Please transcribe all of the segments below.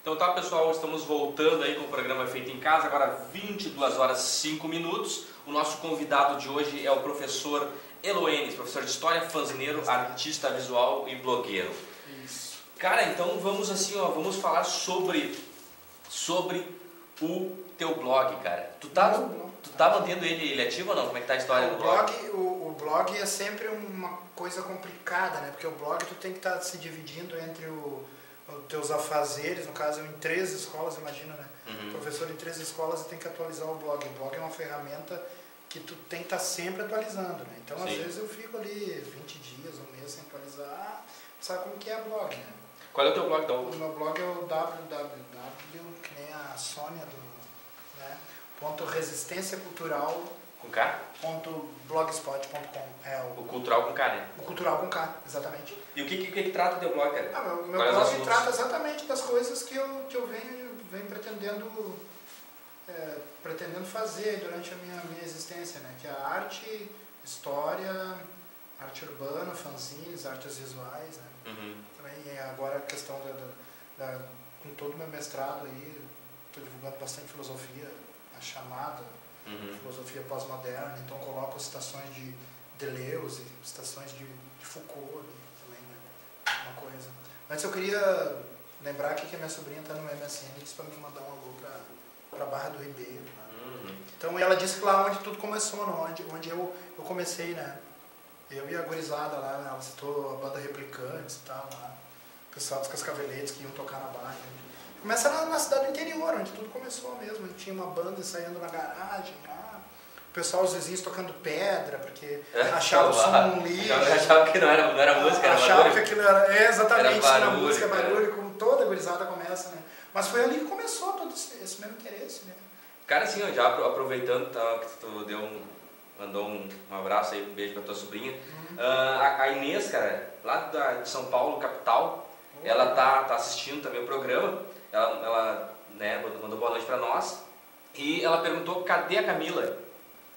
Então tá, pessoal, estamos voltando aí com o programa Feito em Casa, agora 22 horas 5 minutos. O nosso convidado de hoje é o professor Eloenis, professor de História, fanzineiro, artista visual e blogueiro. Isso. Cara, então vamos assim, ó, vamos falar sobre o teu blog, cara. Tu tá mantendo ele ativo ou não? Como é que tá a história do blog? O blog é sempre uma coisa complicada, né? Porque o blog tu tem que estar se dividindo entre os teus afazeres, no caso em 3 escolas, imagina, né? Professor em 3 escolas e tem que atualizar o blog. O blog é uma ferramenta que tu tem que estar sempre atualizando, né? Então, às vezes eu fico ali 20 dias, um mês sem atualizar. Sabe como que é blog, né? Qual é o teu blog, então? O meu blog é o www, que nem a Sônia, né? .resistênciacultural Com K? .blogspot.com. O cultural com K, né? O cultural com K, exatamente. E o que trata o teu blog, cara? Meu blog trata exatamente das coisas que eu venho pretendendo fazer durante a minha existência, né? Que é a arte, história, arte urbana, fanzines, artes visuais, né? Também agora a questão com todo o meu mestrado aí, estou divulgando bastante filosofia, a chamada filosofia pós-moderna, então coloco citações de Deleuze, citações de Foucault ali, também, né? Uma coisa. Mas eu queria lembrar aqui que a minha sobrinha está no MSN e disse para me mandar um alô para Barra do Ribeiro. Né? Então ela disse que lá onde tudo começou, onde eu comecei, né? Eu e a gurizada lá, né? Ela citou a banda Replicantes e tal, lá. O pessoal dos Cascaveletes que iam tocar na Barra. Começa na cidade do interior, onde tudo começou mesmo. A gente tinha uma banda ensaiando na garagem lá. O pessoal, os vizinhos tocando pedra, porque achava o som um lixo. Achava que não era música, era achava barulho. que aquilo era exatamente era na música, barulho, barulho, como toda gurizada começa, né? Mas foi ali que começou todo esse mesmo interesse, né? Cara, assim, ó, já aproveitando tá, que tu mandou um abraço aí, um beijo pra tua sobrinha. A Inês, cara, lá de São Paulo, capital, ela tá assistindo também o programa. Ela né, mandou boa noite pra nós. E ela perguntou, cadê a Camila?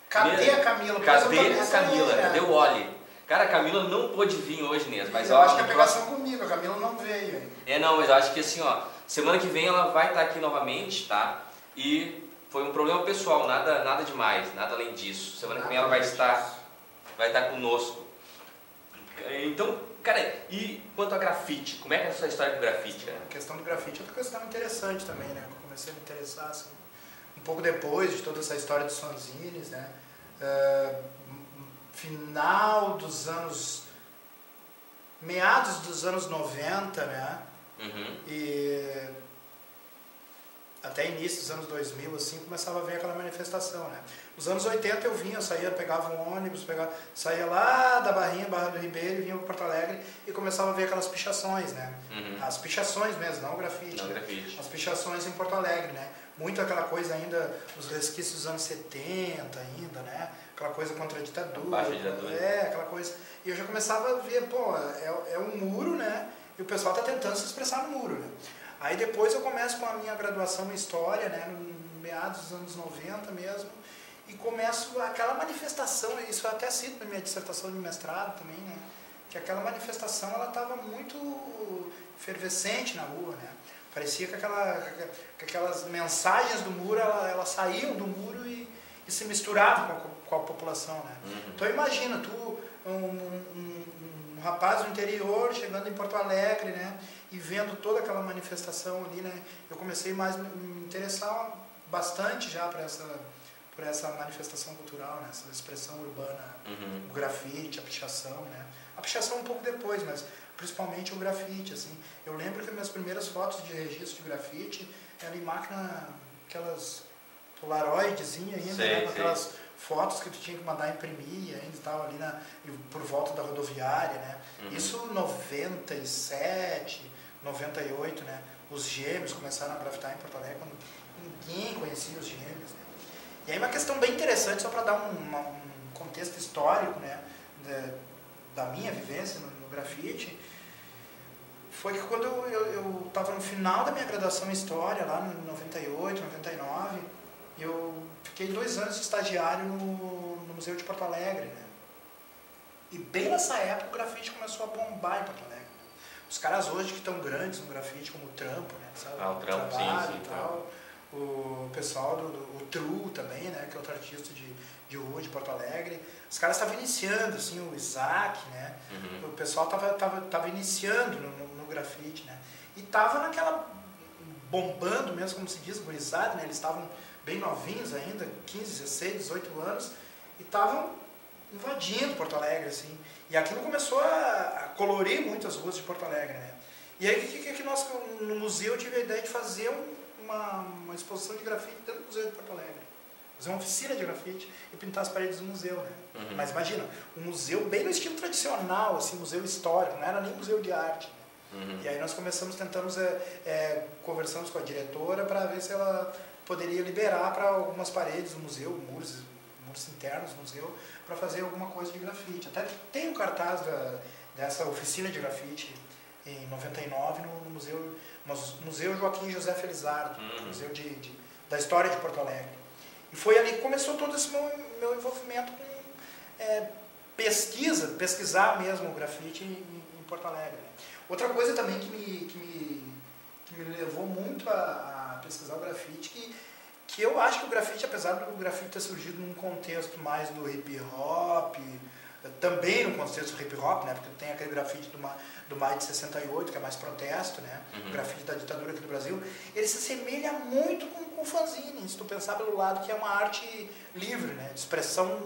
Cadê a Camila? Cadê a Camila? Cadê o Oli? Cara, a Camila não pôde vir hoje, Inês, mas eu acho que a pegação comigo, a Camila não veio. Não, mas eu acho que assim, ó, semana que vem ela vai estar aqui novamente, tá? E foi um problema pessoal, nada demais, nada além disso. Semana que vem ela vai estar conosco. Então, cara, e quanto a grafite? Como é que é a sua história com grafite, cara? A questão do grafite é outra questão interessante também, né? Eu comecei a me interessar assim, um pouco depois de toda essa história dos fanzines, né? Meados dos anos 90, né? E até início dos anos 2000, assim, começava a ver aquela manifestação, né? Nos anos 80 eu saía, pegava um ônibus, saía lá da Barra do Ribeiro e vinha para Porto Alegre e começava a ver aquelas pichações, né? As pichações mesmo, não o grafite. Não né? grafite. As pichações em Porto Alegre, né? Muito aquela coisa ainda, os resquícios dos anos 70 ainda, né? Aquela coisa contra a ditadura. Baixa ditadura. Aquela coisa. E eu já começava a ver, pô, é um muro, né? E o pessoal tá tentando se expressar no muro, né? Aí depois eu começo com a minha graduação em História, né, no meados dos anos 90 mesmo, e começo aquela manifestação, isso eu até cito na minha dissertação de mestrado também, né, que aquela manifestação ela estava muito efervescente na rua, né, parecia que aquelas mensagens do muro, elas saíam do muro e se misturavam com a população, né. Então imagina, tu, um rapaz do interior chegando em Porto Alegre, né, e vendo toda aquela manifestação ali, né, eu comecei mais a me interessar bastante já por essa manifestação cultural, né, essa expressão urbana, o grafite, a pichação, né, a pichação um pouco depois, mas principalmente o grafite, assim. Eu lembro que as minhas primeiras fotos de registro de grafite eram em máquina, aquelas polaroidzinha ainda, né, com aquelas fotos que tu tinha que mandar imprimir ainda e tal, ali por volta da rodoviária, né, isso 97, 98, né? Os gêmeos começaram a grafitar em Porto Alegre quando ninguém conhecia os gêmeos, né? E aí uma questão bem interessante, só para dar um contexto histórico, né? Da minha vivência no grafite, foi que quando eu estava no final da minha graduação em História, lá em 98, 99, eu fiquei 2 anos de estagiário no Museu de Porto Alegre, né? E bem nessa época o grafite começou a bombar em Porto Alegre. Os caras hoje que estão grandes no grafite, como o Trampo, né, sabe? o trampo, trabalho sim, e tal. O pessoal o Tru também, né, que é outro artista de rua de Porto Alegre. Os caras estavam iniciando, assim, o Isaac, né? O pessoal tava iniciando no grafite, né? E tava naquela bombando mesmo, como se diz, gurizada, né? Eles estavam bem novinhos ainda, 15, 16, 18 anos, e estavam invadindo Porto Alegre, assim. E aquilo começou a colorir muito as ruas de Porto Alegre, né? E aí que nós, no museu, eu tive a ideia de fazer uma exposição de grafite dentro do Museu de Porto Alegre. Fazer uma oficina de grafite e pintar as paredes do museu, né? Mas imagina, um museu bem no estilo tradicional, assim, museu histórico, não era nem museu de arte, né? E aí nós tentamos conversamos com a diretora para ver se ela poderia liberar para algumas paredes do museu, muros internos do museu, para fazer alguma coisa de grafite. Até tem um cartaz dessa oficina de grafite em 99 no Museu Joaquim José Felizardo, Museu da História de Porto Alegre. E foi ali que começou todo esse meu envolvimento com pesquisar mesmo o grafite em Porto Alegre. Né? Outra coisa também que me levou muito a pesquisar o grafite, que eu acho que o grafite, apesar do grafite ter surgido num contexto mais do hip hop, também no contexto do hip hop, né, porque tem aquele grafite do maio de 68, que é mais protesto, né, o grafite da ditadura aqui do Brasil, ele se assemelha muito com o fanzine, se tu pensar pelo lado que é uma arte livre, né, de expressão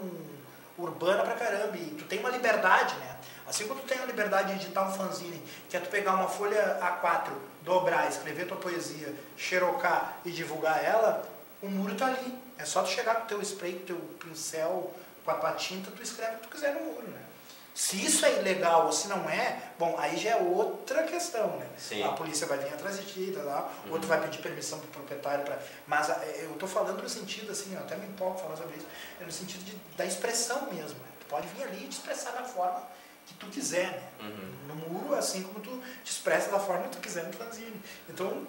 urbana pra caramba, e tu tem uma liberdade, né, assim como tu tem a liberdade de editar um fanzine, que é tu pegar uma folha A4, dobrar, escrever tua poesia, xerocar e divulgar ela, o muro tá ali, é só tu chegar com o teu spray, com o teu pincel, com a tua tinta, tu escreve o que tu quiser no muro, né? Se isso é ilegal ou se não é, bom, aí já é outra questão, né? Sim. A polícia vai vir atrás de ti, ou tu vai pedir permissão pro proprietário para. Mas eu tô falando no sentido, assim, eu até me empolgo falar sobre isso, no sentido da expressão mesmo, né? Tu pode vir ali e te expressar da forma que tu quiser, né? No muro, assim como tu te expressa da forma que tu quiser no fanzine. Então,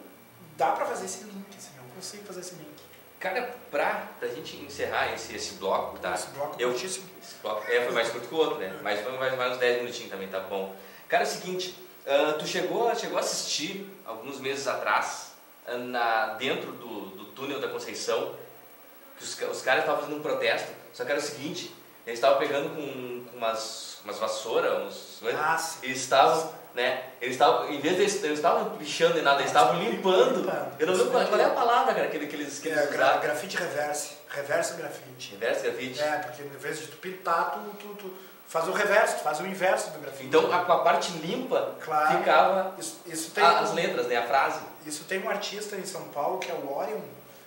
dá para fazer esse link, assim, eu consigo fazer esse link. Cara, pra gente encerrar esse bloco, tá? Esse bloco curtíssimo. Esse bloco foi mais curto que o outro, né? Mas foi mais uns 10 minutinhos também, tá bom. Cara, é o seguinte, tu chegou a assistir, alguns meses atrás, dentro do túnel da Conceição, que os caras estavam fazendo um protesto, só que era o seguinte, eles estavam pegando com umas vassouras, eles estavam... Né? Eles estavam, em vez de eles estavam pichando nem nada, eles estavam limpando. Eu não lembro qual é a palavra, cara, que eles usavam. Grafite reverse. Reverso grafite. Reverso grafite? É, porque em vez de tu pintar, tu faz o reverso, tu faz o inverso do grafite. Então, com a parte limpa, claro, ficava isso tem as letras, né? A frase. Isso tem um artista em São Paulo, que é o Orion,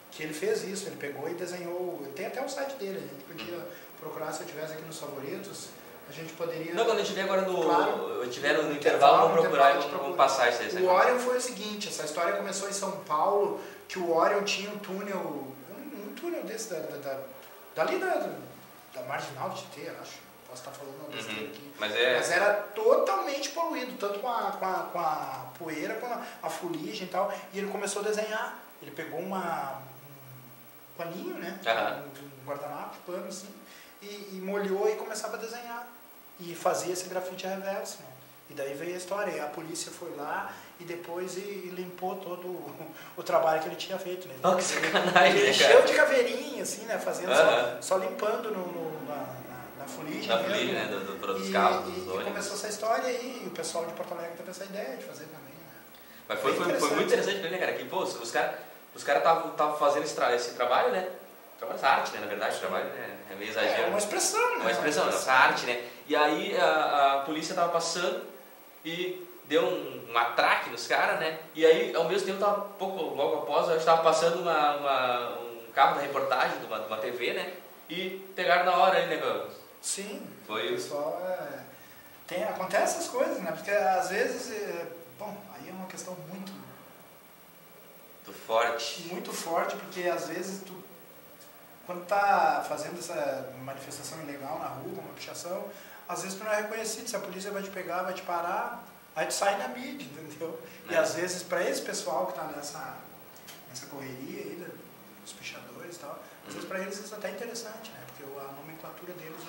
que ele fez isso. Ele pegou e desenhou. Tem até o site dele, a gente podia procurar se eu tivesse aqui nos favoritos. A gente poderia... Não, quando a gente tiver agora no intervalo, vamos procurar e vamos passar isso aí. O Orion foi o seguinte, essa história começou em São Paulo, que o Orion tinha um túnel desse, dali da Marginal de Tietê, acho. Posso estar falando uma besteira aqui. Mas era totalmente poluído, tanto com a poeira, com a fuligem e tal. E ele começou a desenhar. Ele pegou um paninho, né? Um guardanapo, pano assim, e molhou e começava a desenhar. E fazia esse grafite reverso, né? E daí veio a história, e a polícia foi lá e depois limpou todo o trabalho que ele tinha feito, né? Oh, que sacanagem, ele né, encheu de caveirinha, assim, né? Fazendo só limpando na fuligem. Na fuligem, né? Dos carros, dos ônibus. E começou essa história aí, e o pessoal de Porto Alegre teve essa ideia de fazer também, né? Mas foi muito interessante pra ele, né, cara? Que, pô, os caras estavam fazendo esse trabalho, né? Essa arte, né? Na verdade, o trabalho, né? É meio exagero. É uma expressão, né? Uma expressão, essa arte, né? E aí a polícia tava passando e deu um atraque nos caras, né? E aí, ao mesmo tempo, logo após, eu estava passando um cabo da reportagem de uma TV, né? E pegaram na hora aí, né, meu? Sim. Foi. O pessoal acontece essas coisas, né? Porque às vezes, bom, aí é uma questão muito forte. Muito forte, porque às vezes quando tá fazendo essa manifestação ilegal na rua, uma pichação, às vezes tu não é reconhecido, se a polícia vai te pegar, vai te parar, aí tu sai na mídia, entendeu? E às vezes para esse pessoal que tá nessa correria aí, os pichadores e tal, às vezes para eles isso é até interessante, né? Porque a nomenclatura deles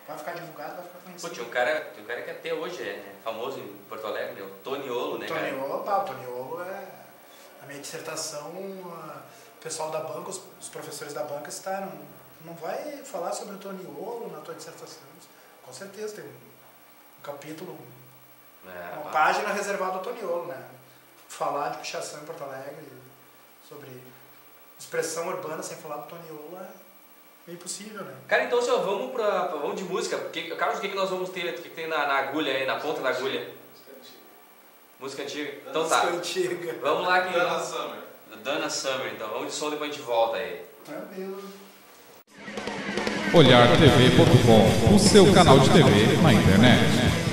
vai ficar divulgada, vai ficar conhecida. Pô, tinha um cara que até hoje é famoso em Porto Alegre, né? O Toniolo, né, cara? O Toniolo minha dissertação, o pessoal da banca, os professores da banca citaram, não vai falar sobre o Toniolo na tua dissertação? Com certeza, tem um capítulo, uma página reservada ao Toniolo, né? Falar de pichação em Porto Alegre, sobre expressão urbana sem falar do Toniolo é impossível, né? Cara, então vamos de música. Carlos, o que nós vamos ter? O que tem na agulha aí, na ponta da agulha? Música antiga. Então tá. Música antiga. Vamos lá que... Dana Summer. Dana Summer, então. Vamos de som, depois a gente volta aí. olhartv.com, o seu canal de TV na internet.